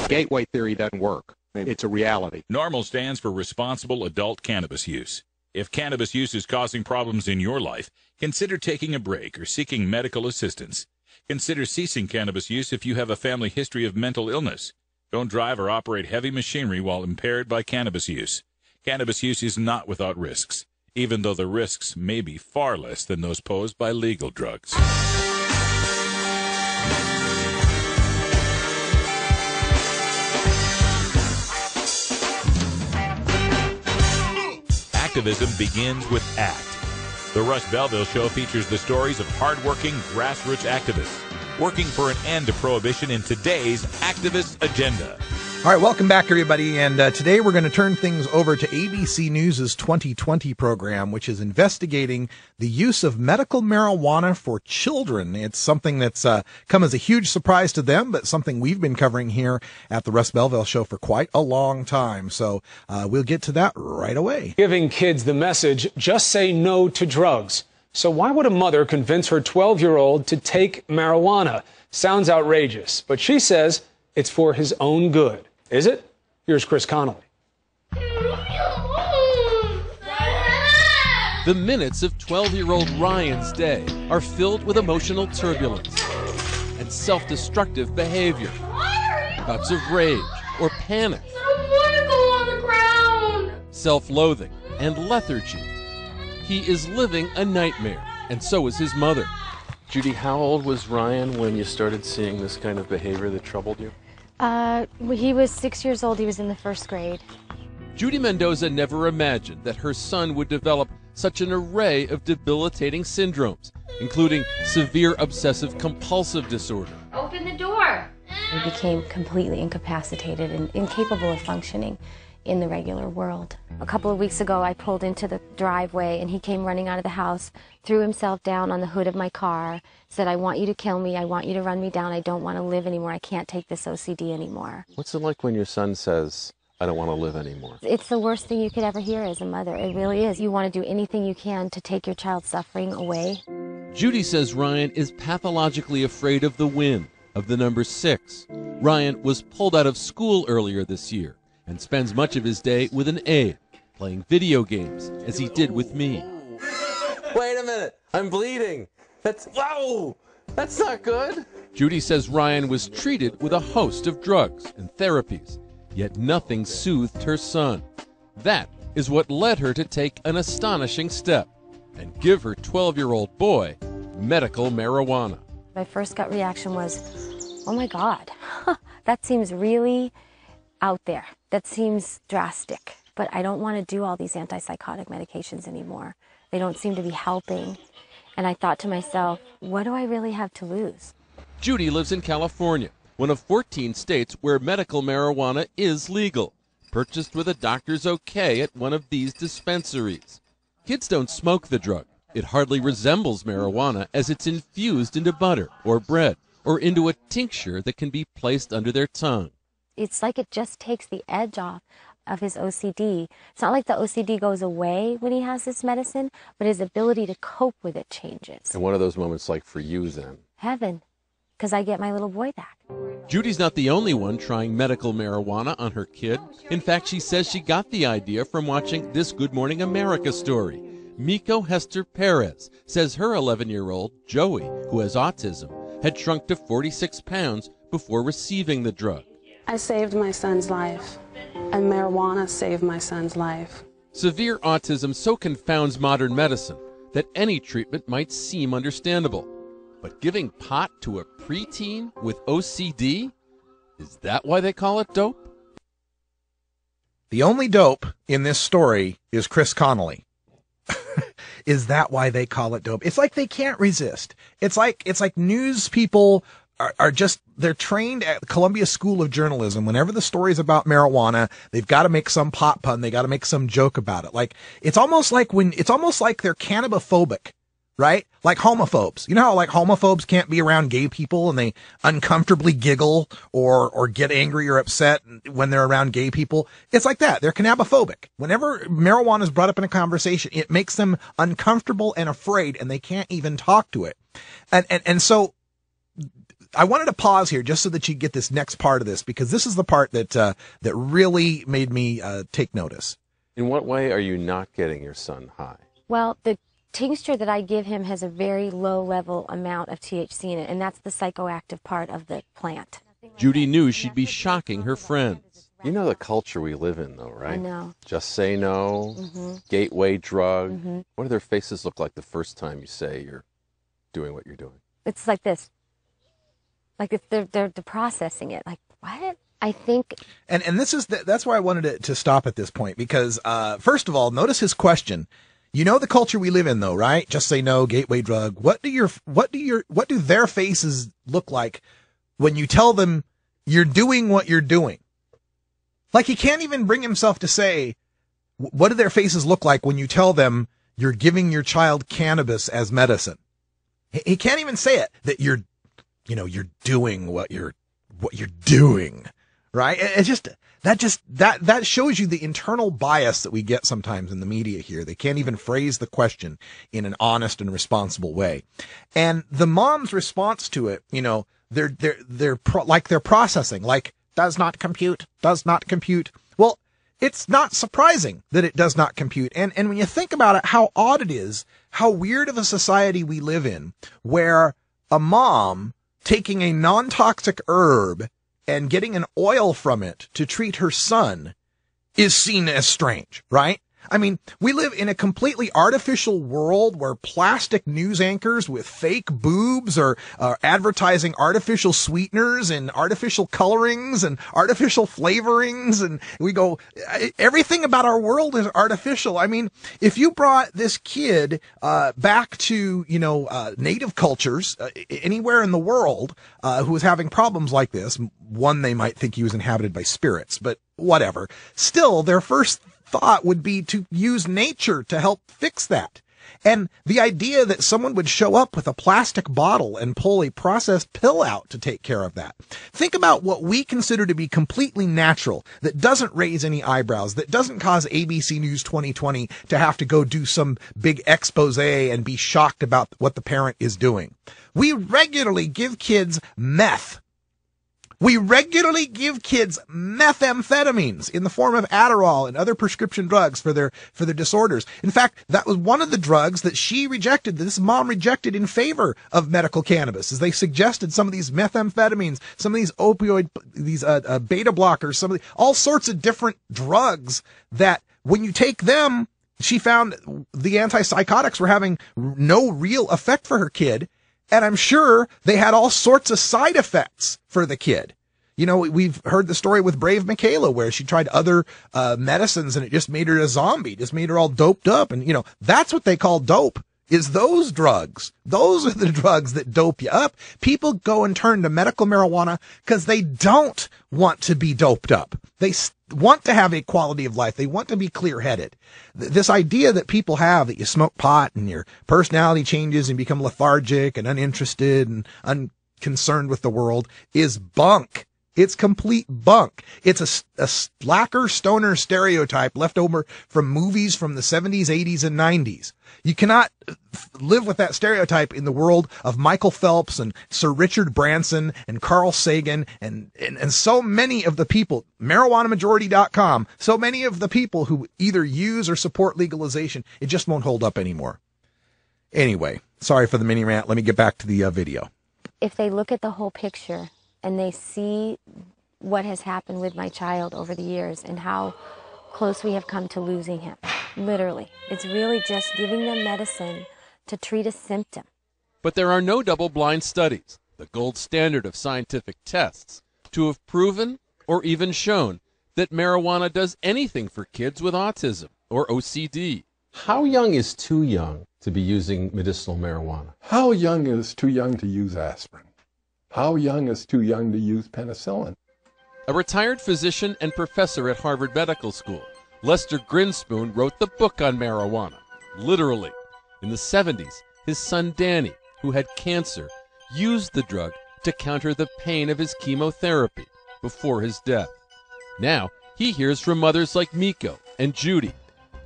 Gateway theory doesn't work. It's a reality. NORMAL stands for Responsible Adult Cannabis Use. If cannabis use is causing problems in your life, consider taking a break or seeking medical assistance. Consider ceasing cannabis use if you have a family history of mental illness. Don't drive or operate heavy machinery while impaired by cannabis use. Cannabis use is not without risks, even though the risks may be far less than those posed by legal drugs. Activism begins with ACT. The Russ Belville Show features the stories of hardworking grassroots activists working for an end to prohibition in today's activist agenda. All right, welcome back, everybody. And today we're going to turn things over to ABC News' 2020 program, which is investigating the use of medical marijuana for children. It's something that's come as a huge surprise to them, but something we've been covering here at the Russ Belville Show for quite a long time. So we'll get to that right away. Giving kids the message, just say no to drugs. So why would a mother convince her 12-year-old to take marijuana? Sounds outrageous, but she says it's for his own good. Is it? Here's Chris Connolly. The minutes of 12-year-old Ryan's day are filled with emotional turbulence and self-destructive behavior, bouts of rage or panic, self-loathing and lethargy. He is living a nightmare, and so is his mother. Judy, how old was Ryan when you started seeing this kind of behavior that troubled you? He was 6 years old. He was in the first grade. Judy Mendoza never imagined that her son would develop such an array of debilitating syndromes, including severe obsessive-compulsive disorder. Open the door! He became completely incapacitated and incapable of functioning in the regular world. A couple of weeks ago, I pulled into the driveway and he came running out of the house, threw himself down on the hood of my car, said, "I want you to kill me, I want you to run me down, I don't want to live anymore, I can't take this OCD anymore." What's it like when your son says, "I don't want to live anymore"? It's the worst thing you could ever hear as a mother. It really is. You want to do anything you can to take your child's suffering away. Judy says Ryan is pathologically afraid of the wind, of the number 6. Ryan was pulled out of school earlier this year and spends much of his day with an aide, playing video games, as he did with me. Wait a minute, I'm bleeding. Whoa, that's not good. Judy says Ryan was treated with a host of drugs and therapies, yet nothing soothed her son. That is what led her to take an astonishing step and give her 12-year-old boy medical marijuana. My first gut reaction was, oh my God, that seems really out there. That seems drastic, but I don't want to do all these antipsychotic medications anymore. They don't seem to be helping. And I thought to myself, what do I really have to lose? Judy lives in California, one of 14 states where medical marijuana is legal, purchased with a doctor's okay at one of these dispensaries. Kids don't smoke the drug. It hardly resembles marijuana as it's infused into butter or bread or into a tincture that can be placed under their tongue. It's like it just takes the edge off of his OCD. It's not like the OCD goes away when he has this medicine, but his ability to cope with it changes. And what are those moments like for you then? Heaven, because I get my little boy back. Judy's not the only one trying medical marijuana on her kid. In fact, she says she got the idea from watching This Good Morning America story. Miko Hester Perez says her 11-year-old, Joey, who has autism, had shrunk to 46 pounds before receiving the drug. I saved my son's life, and marijuana saved my son's life. Severe autism so confounds modern medicine that any treatment might seem understandable. But giving pot to a preteen with OCD? Is that why they call it dope? The only dope in this story is Chris Connolly. Is that why they call it dope? It's like they can't resist. It's like news people are just, they're trained at Columbia School of Journalism. Whenever the story's about marijuana, they've got to make some pot pun. They got to make some joke about it. Like, it's almost like they're cannabophobic, right? Like homophobes. You know how like homophobes can't be around gay people and they uncomfortably giggle or get angry or upset when they're around gay people? It's like that. They're cannabophobic. Whenever marijuana is brought up in a conversation, it makes them uncomfortable and afraid and they can't even talk to it. And so I wanted to pause here just so that you get this next part of this, because this is the part that really made me take notice. In what way are you not getting your son high? Well, the tincture that I give him has a very low level amount of THC in it, and that's the psychoactive part of the plant. Judy knew she'd be shocking her friends. You know the culture we live in, though, right? I know. Just say no, gateway drug. What do their faces look like the first time you say you're doing what you're doing? It's like this. Like if they're processing it. Like, what? I think. And this is that's why I wanted to stop at this point, because first of all, notice his question. You know the culture we live in, though, right? Just say no, gateway drug. What do their faces look like when you tell them you're doing what you're doing? Like, he can't even bring himself to say, what do their faces look like when you tell them you're giving your child cannabis as medicine? He can't even say it, that you're doing what you're doing, right? That shows you the internal bias that we get sometimes in the media here. They can't even phrase the question in an honest and responsible way. And the mom's response to it, they're processing, like, does not compute. Well, it's not surprising that it does not compute. And when you think about it, how odd it is, how weird of a society we live in, where a mom taking a non-toxic herb and getting an oil from it to treat her son is seen as strange, right? I mean, we live in a completely artificial world where plastic news anchors with fake boobs are advertising artificial sweeteners and artificial colorings and artificial flavorings. And we go, everything about our world is artificial. I mean, if you brought this kid back to, native cultures anywhere in the world who was having problems like this, one, they might think he was inhabited by spirits, but whatever. Still, their first thought would be to use nature to help fix that. And the idea that someone would show up with a plastic bottle and pull a processed pill out to take care of that. Think about what we consider to be completely natural, that doesn't raise any eyebrows, that doesn't cause ABC News 2020 to have to go do some big expose and be shocked about what the parent is doing. We regularly give kids meth. We regularly give kids methamphetamines in the form of Adderall and other prescription drugs for their disorders. In fact, that was one of the drugs that this mom rejected in favor of medical cannabis, as they suggested some of these methamphetamines, some of these beta blockers, all sorts of different drugs that when you take them, she found the antipsychotics were having no real effect for her kid. And I'm sure they had all sorts of side effects for the kid. We've heard the story with Brave Michaela where she tried other medicines and it just made her a zombie, just made her all doped up. And, that's what they call dope, is those drugs. Those are the drugs that dope you up. People go and turn to medical marijuana because they don't want to be doped up. They want to have a quality of life. They want to be clear-headed. This idea that people have that you smoke pot and your personality changes and become lethargic and uninterested and unconcerned with the world is bunk. It's complete bunk. It's a slacker stoner stereotype left over from movies from the 70s, 80s, and 90s. You cannot live with that stereotype in the world of Michael Phelps and Sir Richard Branson and Carl Sagan and so many of the people, marijuanamajority.com, so many of the people who either use or support legalization. It just won't hold up anymore. Anyway, sorry for the mini rant. Let me get back to the video. If they look at the whole picture and they see what has happened with my child over the years and how close we have come to losing him, literally. It's really just giving them medicine to treat a symptom. But there are no double-blind studies, the gold standard of scientific tests, to have proven or even shown that marijuana does anything for kids with autism or OCD. How young is too young to be using medicinal marijuana? How young is too young to use aspirin? How young is too young to use penicillin? A retired physician and professor at Harvard Medical School, Lester Grinspoon, wrote the book on marijuana, literally. In the 70s, his son Danny, who had cancer, used the drug to counter the pain of his chemotherapy before his death. Now, he hears from mothers like Miko and Judy,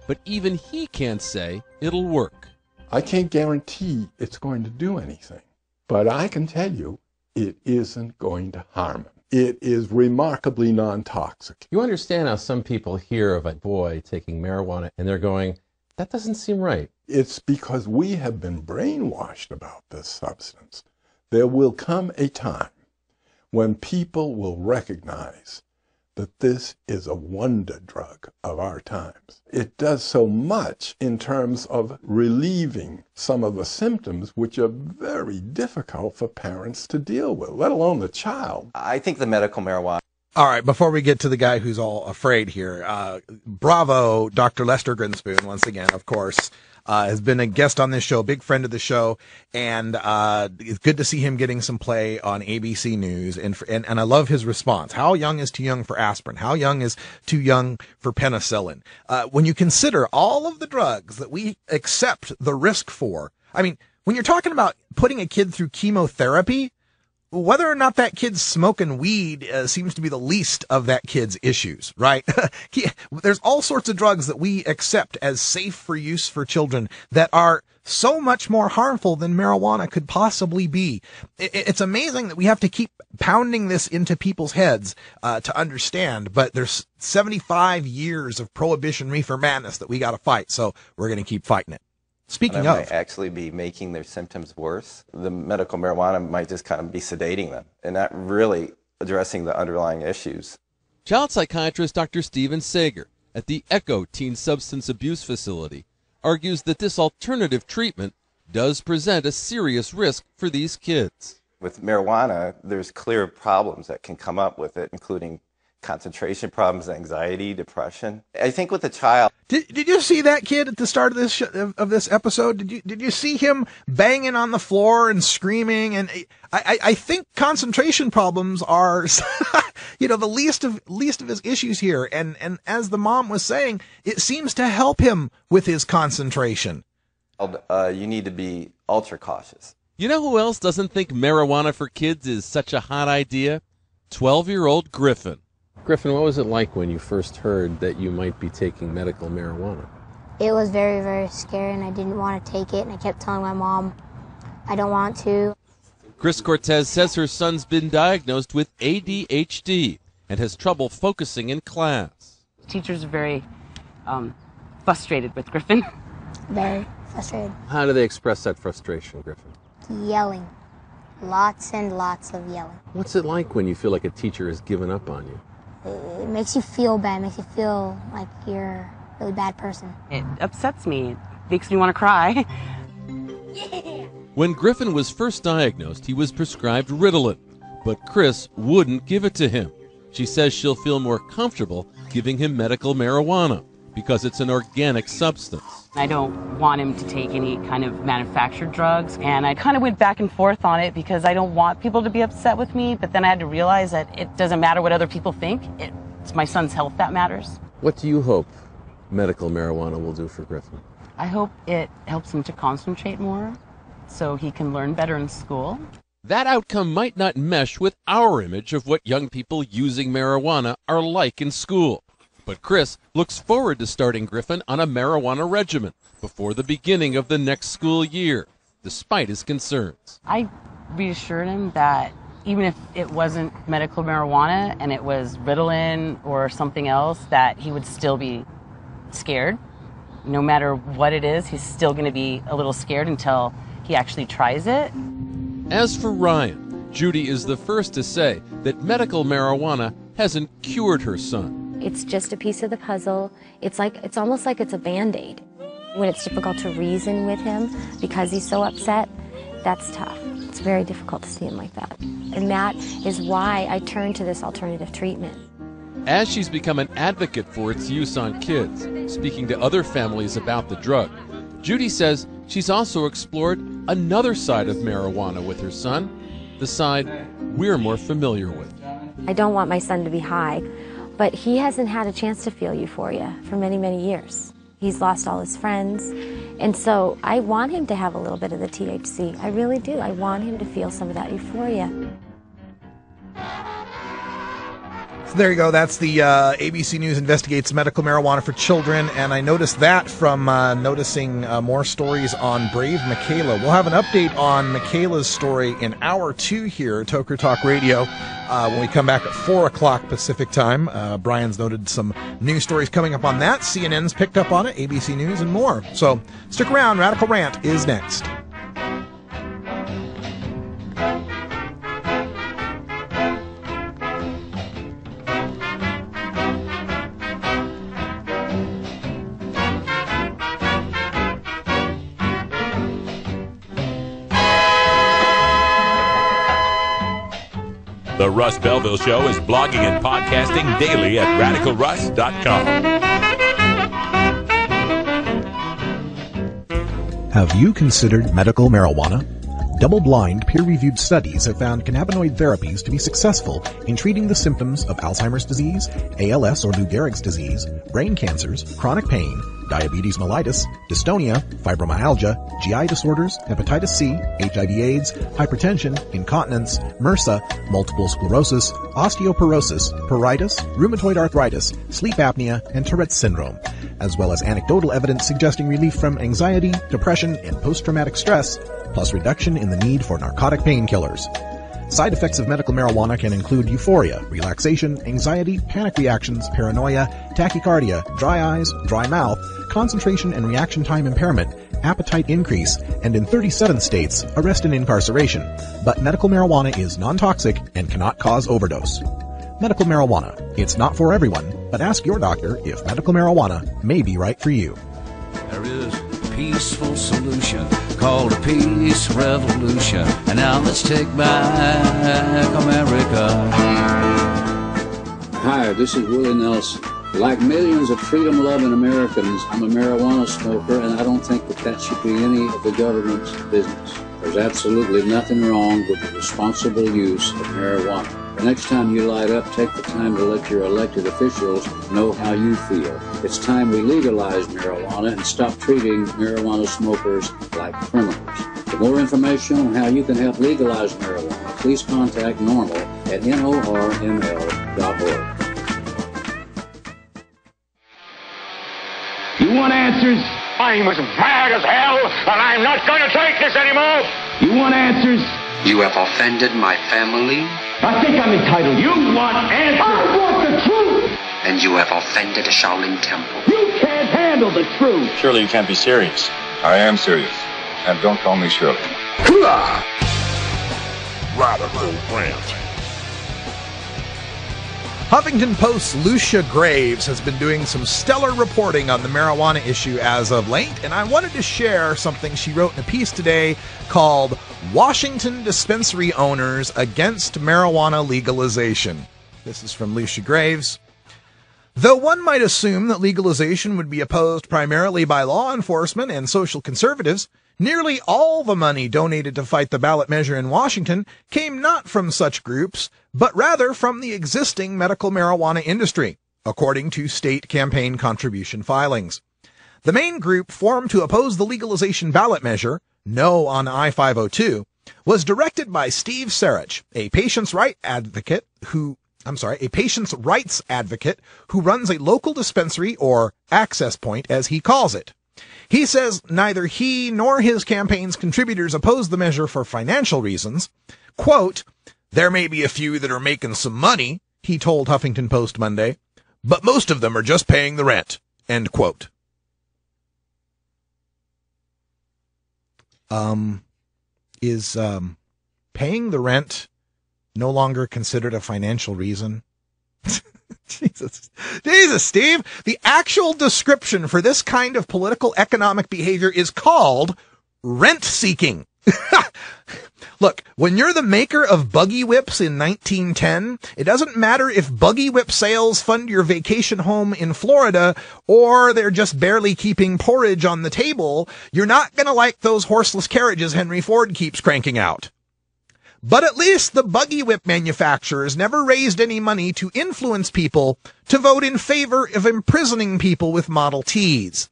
but even he can't say it'll work. I can't guarantee it's going to do anything, but I can tell you it isn't going to harm him. It is remarkably non-toxic. You understand how some people hear of a boy taking marijuana and they're going, that doesn't seem right. It's because we have been brainwashed about this substance. There will come a time when people will recognize that this is a wonder drug of our times. It does so much in terms of relieving some of the symptoms which are very difficult for parents to deal with, let alone the child. I think the medical marijuana. All right, before we get to the guy who's all afraid here, bravo, Dr. Lester Grinspoon, once again, of course, has been a guest on this show, big friend of the show, and it's good to see him getting some play on ABC News, and I love his response. How young is too young for aspirin? How young is too young for penicillin? When you consider all of the drugs that we accept the risk for, I mean, when you're talking about putting a kid through chemotherapy, whether or not that kid's smoking weed seems to be the least of that kid's issues, right? There's all sorts of drugs that we accept as safe for use for children that are so much more harmful than marijuana could possibly be. It's amazing that we have to keep pounding this into people's heads to understand, but there's 75 years of prohibition reefer madness that we got to fight, so we're going to keep fighting it. Speaking of, might actually be making their symptoms worse. The medical marijuana might just kind of be sedating them and not really addressing the underlying issues. Child psychiatrist Dr. Steven Sager at the ECHO Teen Substance Abuse Facility argues that this alternative treatment does present a serious risk for these kids. With marijuana, there's clear problems that can come up with it, including concentration problems, anxiety, depression. I think with a child. Did you see that kid at the start of this this episode? Did you see him banging on the floor and screaming? And I think concentration problems are, the least of his issues here. And as the mom was saying, it seems to help him with his concentration. You need to be ultra cautious. You know who else doesn't think marijuana for kids is such a hot idea? 12-year-old Griffin. Griffin, what was it like when you first heard that you might be taking medical marijuana? It was very, very scary, and I didn't want to take it, and I kept telling my mom I don't want to. Chris Cortez says her son's been diagnosed with ADHD and has trouble focusing in class. Teachers are very frustrated with Griffin. Very frustrated. How do they express that frustration, Griffin? Yelling. Lots and lots of yelling. What's it like when you feel like a teacher has given up on you? It makes you feel bad. It makes you feel like you're a really bad person. It upsets me. It makes me want to cry. When Griffin was first diagnosed, he was prescribed Ritalin, but Chris wouldn't give it to him. She says she'll feel more comfortable giving him medical marijuana because it's an organic substance. I don't want him to take any kind of manufactured drugs, and I kind of went back and forth on it because I don't want people to be upset with me, but then I had to realize that it doesn't matter what other people think. It's my son's health that matters. What do you hope medical marijuana will do for Griffin? I hope it helps him to concentrate more so he can learn better in school. That outcome might not mesh with our image of what young people using marijuana are like in school. But Chris looks forward to starting Griffin on a marijuana regimen before the beginning of the next school year, despite his concerns. I reassured him that even if it wasn't medical marijuana and it was Ritalin or something else, that he would still be scared. No matter what it is, he's still going to be a little scared until he actually tries it. As for Ryan, Judy is the first to say that medical marijuana hasn't cured her son. It's just a piece of the puzzle. It's almost like it's a Band-Aid. When it's difficult to reason with him because he's so upset, that's tough. It's very difficult to see him like that. And that is why I turned to this alternative treatment. As she's become an advocate for its use on kids, speaking to other families about the drug, Judy says she's also explored another side of marijuana with her son, the side we're more familiar with. I don't want my son to be high, but he hasn't had a chance to feel euphoria for many, many years. He's lost all his friends, and so I want him to have a little bit of the THC. I really do. I want him to feel some of that euphoria. So there you go. That's the ABC News Investigates Medical Marijuana for Children, and I noticed that from noticing more stories on Brave Michaela. We'll have an update on Michaela's story in hour 2 here at Toker Talk Radio when we come back at 4 o'clock Pacific time. Brian's noted some news stories coming up on that. CNN's picked up on it, ABC News, and more. So stick around. Radical Rant is next. The Russ Belville Show is blogging and podcasting daily at RadicalRuss.com. Have you considered medical marijuana? Double-blind, peer-reviewed studies have found cannabinoid therapies to be successful in treating the symptoms of Alzheimer's disease, ALS or Lou Gehrig's disease, brain cancers, chronic pain, diabetes mellitus, dystonia, fibromyalgia, GI disorders, hepatitis C, HIV/AIDS, hypertension, incontinence, MRSA, multiple sclerosis, osteoporosis, pruritus, rheumatoid arthritis, sleep apnea, and Tourette's syndrome, as well as anecdotal evidence suggesting relief from anxiety, depression, and post-traumatic stress, plus reduction in the need for narcotic painkillers. Side effects of medical marijuana can include euphoria, relaxation, anxiety, panic reactions, paranoia, tachycardia, dry eyes, dry mouth, concentration and reaction time impairment, appetite increase, and in 37 states, arrest and incarceration. But medical marijuana is non-toxic and cannot cause overdose. Medical marijuana. It's not for everyone, but ask your doctor if medical marijuana may be right for you. There is a peaceful solution called a peace revolution. And now let's take back America. Hi, this is Willie Nelson. Like millions of freedom-loving Americans, I'm a marijuana smoker, and I don't think that should be any of the government's business. There's absolutely nothing wrong with the responsible use of marijuana. The next time you light up, take the time to let your elected officials know how you feel. It's time we legalize marijuana and stop treating marijuana smokers like criminals. For more information on how you can help legalize marijuana, please contact NORML at norml.org. You want answers? I'm as mad as hell, and I'm not going to take this anymore. You want answers? You have offended my family. I think I'm entitled. You want answers? I want the truth. And you have offended a Shaolin temple. You can't handle the truth. Surely you can't be serious. I am serious. And don't call me Shirley. Radical Rant. Huffington Post's Lucia Graves has been doing some stellar reporting on the marijuana issue as of late, and I wanted to share something she wrote in a piece today called Washington Dispensary Owners Against Marijuana Legalization. This is from Lucia Graves. Though one might assume that legalization would be opposed primarily by law enforcement and social conservatives, nearly all the money donated to fight the ballot measure in Washington came not from such groups, but rather from the existing medical marijuana industry, according to state campaign contribution filings. The main group formed to oppose the legalization ballot measure, No on I-502, was directed by Steve Sarich, a patients' rights advocate who runs a local dispensary, or access point as he calls it. He says neither he nor his campaign's contributors oppose the measure for financial reasons. Quote, "There may be a few that are making some money," he told Huffington Post Monday, "but most of them are just paying the rent." End quote. Is paying the rent no longer considered a financial reason? Jesus, Steve. The actual description for this kind of political economic behavior is called rent seeking. Look, when you're the maker of buggy whips in 1910, it doesn't matter if buggy whip sales fund your vacation home in Florida or they're just barely keeping porridge on the table. You're not going to like those horseless carriages Henry Ford keeps cranking out. But at least the buggy whip manufacturers never raised any money to influence people to vote in favor of imprisoning people with Model Ts.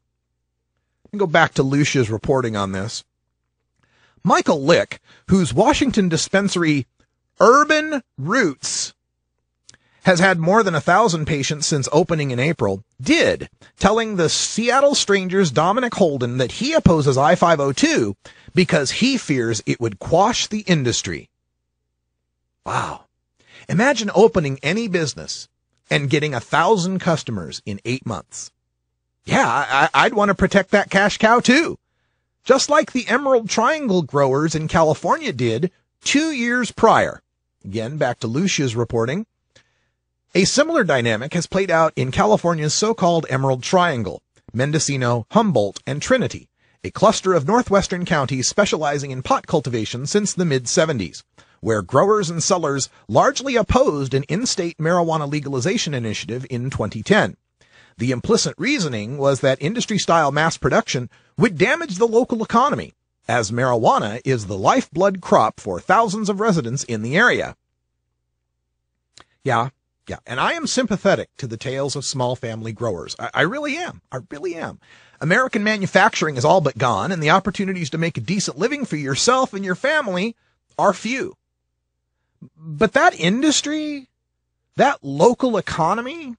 Let me go back to Lucia's reporting on this. Michael Lick, whose Washington dispensary Urban Roots has had more than 1,000 patients since opening in April, did, telling the Seattle Stranger's Dominic Holden that he opposes I-502 because he fears it would quash the industry. Wow. Imagine opening any business and getting 1,000 customers in 8 months. Yeah, I'd want to protect that cash cow too. Just like the Emerald Triangle growers in California did 2 years prior. Again, back to Lucia's reporting. A similar dynamic has played out in California's so-called Emerald Triangle, Mendocino, Humboldt, and Trinity, a cluster of northwestern counties specializing in pot cultivation since the mid-'70s. where growers and sellers largely opposed an in-state marijuana legalization initiative in 2010. The implicit reasoning was that industry-style mass production would damage the local economy, as marijuana is the lifeblood crop for thousands of residents in the area. Yeah, and I am sympathetic to the tales of small family growers. I really am. American manufacturing is all but gone, and the opportunities to make a decent living for yourself and your family are few. But that industry, that local economy,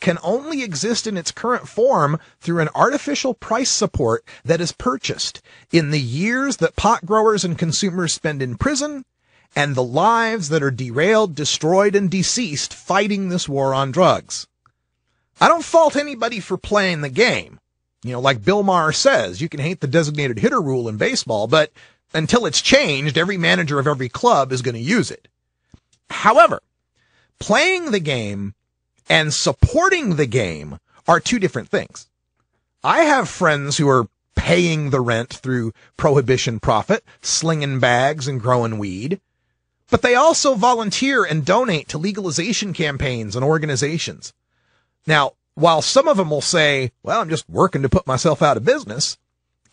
can only exist in its current form through an artificial price support that is purchased in the years that pot growers and consumers spend in prison and the lives that are derailed, destroyed, and deceased fighting this war on drugs. I don't fault anybody for playing the game. Like Bill Maher says, you can hate the designated hitter rule in baseball, but until it's changed, every manager of every club is going to use it. However, playing the game and supporting the game are two different things. I have friends who are paying the rent through prohibition profit, slinging bags and growing weed, but they also volunteer and donate to legalization campaigns and organizations. Now, while some of them will say, well, I'm just working to put myself out of business,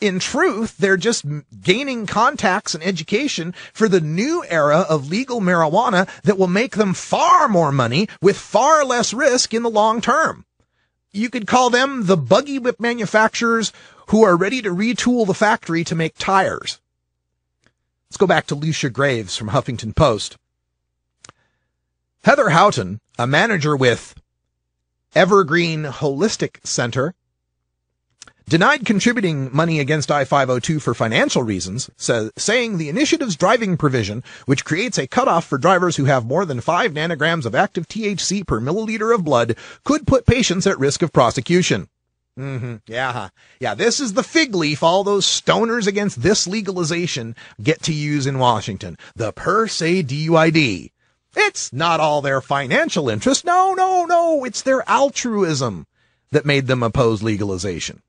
in truth, they're just gaining contacts and education for the new era of legal marijuana that will make them far more money with far less risk in the long term. You could call them the buggy whip manufacturers who are ready to retool the factory to make tires. Let's go back to Lucia Graves from Huffington Post. Heather Houghton, a manager with Evergreen Holistic Center, denied contributing money against I-502 for financial reasons, saying the initiative's driving provision, which creates a cutoff for drivers who have more than 5 nanograms of active THC per milliliter of blood, could put patients at risk of prosecution. Yeah, this is the fig leaf all those stoners against this legalization get to use in Washington. The per se DUID. It's not all their financial interest. No, it's their altruism that made them oppose legalization.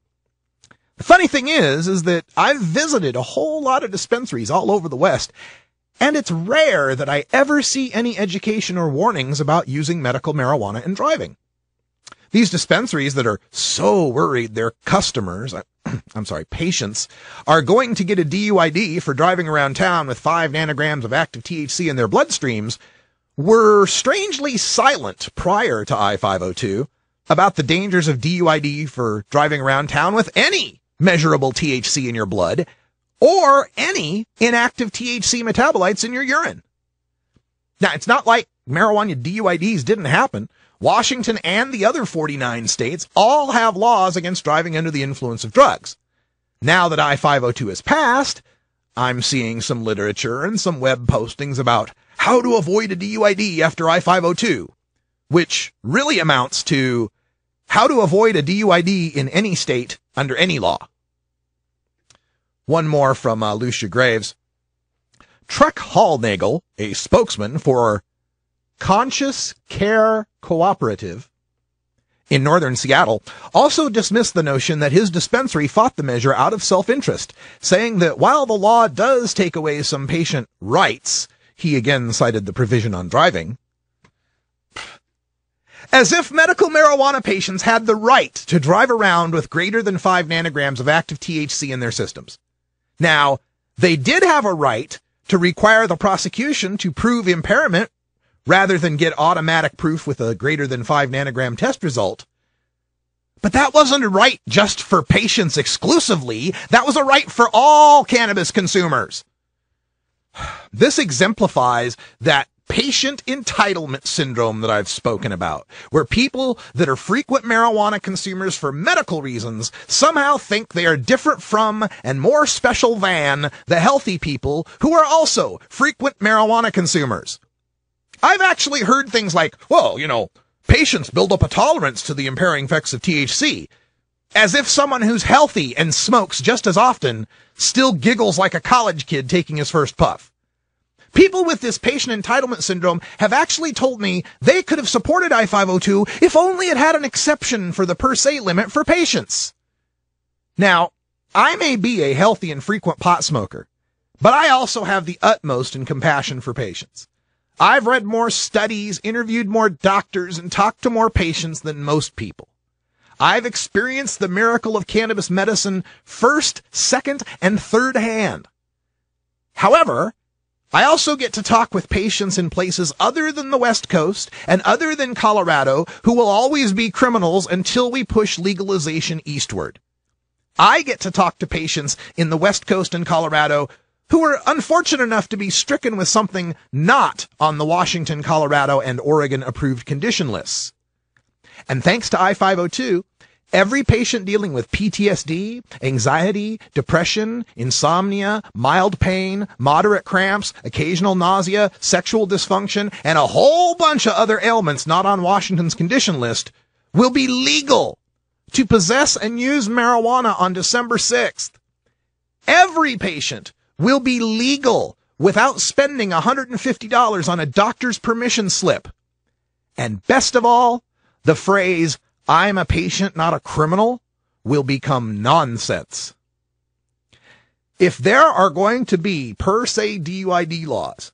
The funny thing is that I've visited a whole lot of dispensaries all over the West, and it's rare that I ever see any education or warnings about using medical marijuana in driving. These dispensaries that are so worried their customers, patients, are going to get a DUID for driving around town with 5 nanograms of active THC in their bloodstreams were strangely silent prior to I-502 about the dangers of DUID for driving around town with any measurable THC in your blood or any inactive THC metabolites in your urine. Now, it's not like marijuana DUIDs didn't happen. Washington and the other 49 states all have laws against driving under the influence of drugs. Now that I-502 has passed, I'm seeing some literature and some web postings about how to avoid a DUID after I-502, which really amounts to how to avoid a DUID in any state under any law. One more from Lucia Graves. Trek Hallnagel, a spokesman for Conscious Care Cooperative in northern Seattle, also dismissed the notion that his dispensary fought the measure out of self-interest, saying that while the law does take away some patient rights, he again cited the provision on driving, as if medical marijuana patients had the right to drive around with greater than 5 nanograms of active THC in their systems. Now, they did have a right to require the prosecution to prove impairment rather than get automatic proof with a greater than 5 nanogram test result. But that wasn't a right just for patients exclusively. That was a right for all cannabis consumers. This exemplifies that patient entitlement syndrome that I've spoken about, where people that are frequent marijuana consumers for medical reasons somehow think they are different from and more special than the healthy people who are also frequent marijuana consumers. I've actually heard things like, well, patients build up a tolerance to the impairing effects of THC, as if someone who's healthy and smokes just as often still giggles like a college kid taking his first puff. People with this patient entitlement syndrome have actually told me they could have supported I-502 if only it had an exception for the per se limit for patients. Now, I may be a healthy and frequent pot smoker, But I also have the utmost in compassion for patients. I've read more studies, interviewed more doctors, and talked to more patients than most people. I've experienced the miracle of cannabis medicine first, second, and third hand. However, I also get to talk with patients in places other than the West Coast and other than Colorado who will always be criminals until we push legalization eastward. I get to talk to patients in the West Coast and Colorado who were unfortunate enough to be stricken with something not on the Washington, Colorado, and Oregon approved condition lists. And thanks to I-502, every patient dealing with PTSD, anxiety, depression, insomnia, mild pain, moderate cramps, occasional nausea, sexual dysfunction, and a whole bunch of other ailments not on Washington's condition list will be legal to possess and use marijuana on December 6th. Every patient will be legal without spending $150 on a doctor's permission slip. And best of all, the phrase, "I'm a patient, not a criminal," will become nonsense. If there are going to be per se DUID laws,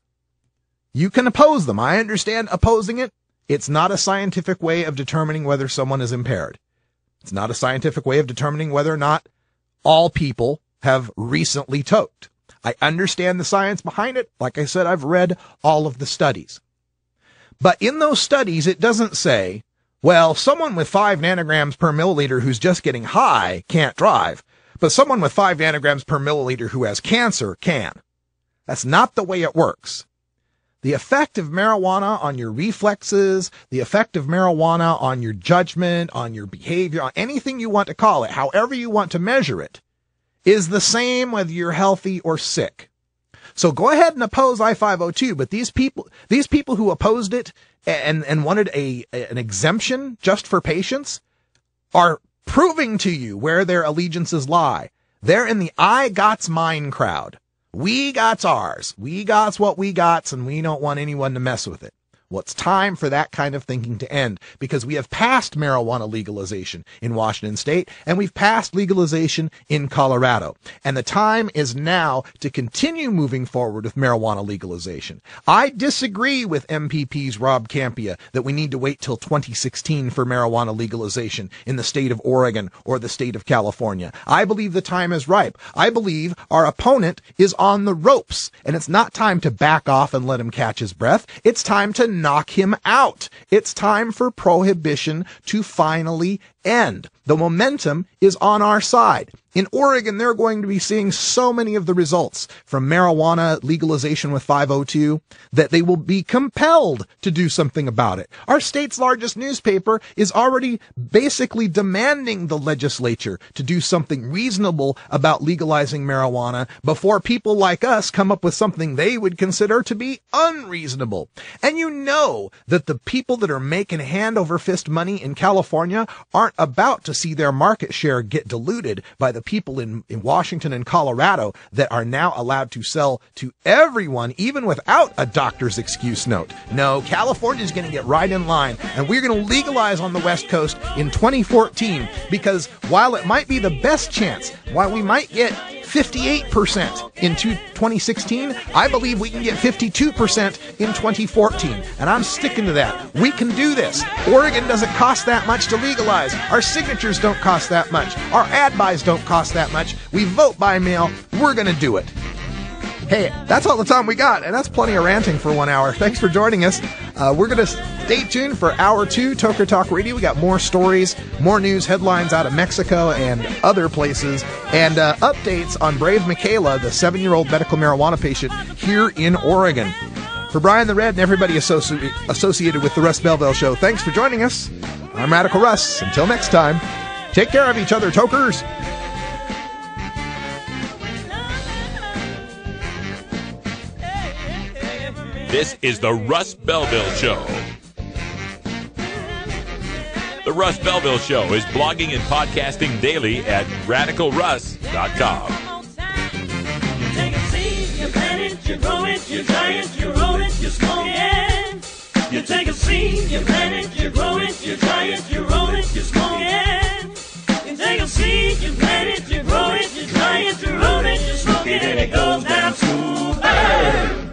you can oppose them. I understand opposing it. It's not a scientific way of determining whether someone is impaired. It's not a scientific way of determining whether or not all people have recently toked. I understand the science behind it. Like I said, I've read all of the studies. But in those studies, it doesn't say, well, someone with 5 nanograms per milliliter who's just getting high can't drive, but someone with 5 nanograms per milliliter who has cancer can. That's not the way it works. The effect of marijuana on your reflexes, the effect of marijuana on your judgment, on your behavior, on anything you want to call it, however you want to measure it, is the same whether you're healthy or sick. So go ahead and oppose I-502, but these people who opposed it and wanted an exemption just for patients are proving to you where their allegiances lie. They're in the I got's mine crowd. We got's ours. We got's what we got's, and we don't want anyone to mess with it. Well, it's time for that kind of thinking to end, because we have passed marijuana legalization in Washington state, and we've passed legalization in Colorado. And the time is now to continue moving forward with marijuana legalization. I disagree with MPP's Rob Campia that we need to wait till 2016 for marijuana legalization in the state of Oregon or the state of California. I believe the time is ripe. I believe our opponent is on the ropes, and it's not time to back off and let him catch his breath. It's time to knock him out. It's time for prohibition to finally end. The momentum is on our side. In Oregon, they're going to be seeing so many of the results from marijuana legalization with 502 that they will be compelled to do something about it. Our state's largest newspaper is already basically demanding the legislature to do something reasonable about legalizing marijuana before people like us come up with something they would consider to be unreasonable. And you know that the people that are making hand over fist money in California aren't about to see their market share get diluted by the people in Washington and Colorado that are now allowed to sell to everyone, even without a doctor's excuse note. No, California's going to get right in line, and we're going to legalize on the West Coast in 2014, because while it might be the best chance, while we might get 58% in 2016, I believe we can get 52% in 2014. And I'm sticking to that. We can do this. Oregon doesn't cost that much to legalize. Our signatures don't cost that much. Our ad buys don't cost that much. We vote by mail. We're going to do it. Hey, that's all the time we got, and that's plenty of ranting for 1 hour. Thanks for joining us. We're going to stay tuned for Hour 2, Toker Talk Radio. We got more stories, more news headlines out of Mexico and other places, and updates on Brave Michaela, the 7-year-old medical marijuana patient here in Oregon. For Brian the Red and everybody associated with the Russ Belville Show, thanks for joining us. I'm Radical Russ. Until next time, take care of each other, Tokers. This is the Russ Belville Show. The Russ Belville Show is blogging and podcasting daily at RadicalRuss.com. You take a seed, you plant it, you grow it, you dry it, you roll it, you smoke it. You take a seed, you plant it, you grow it, you dry it, you roll it, you smoke it. You take a seed, you plant it, you grow it, you dry it. giant, you roll it, you smoke it, and it goes down smooth.